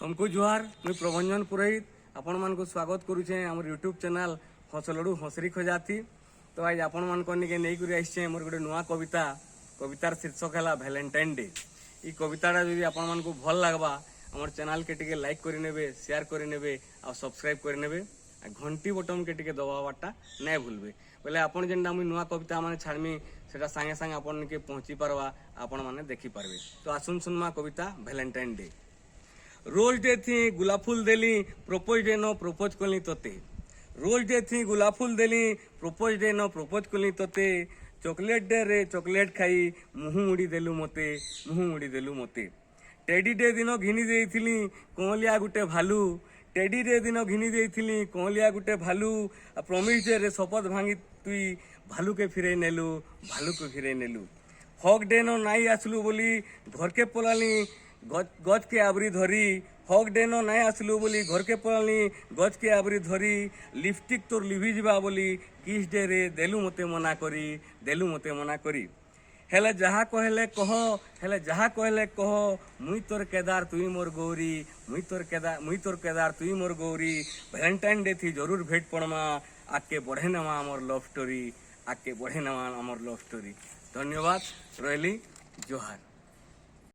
तुमको जुहार मुई प्रभंजन पुरोहित आपण मान को स्वागत करुचे आम यूट्यूब चैनल हसलड़ू हसरी खजाती। तो आज आपण मान के नहीं करी आइछे मोर गोटे नुआ कविता। कवितार शीर्षक है वैलेंटाइन डे। ई कविताटा जदि आपण मान को भल लागबा हमर चैनल के टिके लाइक करि नेबे, शेयर करि नेबे आ सब्सक्राइब करि नेबे आ घंटी बटन के टिके दबावाटा नहीं भूलबे। बोले आपण जेनटा मुई नुआ कविता माने छाड़मी सेटा संगे संगे आपण के पहुंची पारबा, आपण माने देखि पारबे। तो आसुन सुनमा कविता वैलेंटाइन डे। रोज डे थी गुलाब फूल देली प्रपोज डे नो प्रपोज कली तोते। रोज डे थी गुलाब फूल देली प्रपोज डे नो प्रपोज कली तोते। चॉकलेट डे रे चॉकलेट खाई मुँह मुड़ी देलु मते, मुँह मुड़ी देलु मते। टेडी डे दिन घिनी देइथिली कोहलिया गुटे भालू। टेडी डे दिन घिनी देइथिली कोहलिया गुटे भालू। प्रॉमिस डे रे शपथ भांगी तुई भालू के फिरे नेलु, भालू के फिरे नेलु। हक डे नो नाई आसलु बोली घर के पलाली गज के आबरी धरी। हक डे नो नाई आसलु बोली घर के पलाली गज के आबरी धरी। लिपस्टिक तोर लिभि जिबा बोली किस डे रे देलु मते मना करी, देलु मते मना करी। हेले जहा कहले कह, हेले जहा कहले कह मुई तोर केदार तुई मोर गौरी, मुई तोर केदार तुई मोर गौरी। वैलेंटाइन डे थी जरूर भेट पड़मा, आके बढ़े नवा आमर लव स्टोरी, आके बढ़े नवा आमर लव स्टोरी। धन्यवाद, रहली जोहार।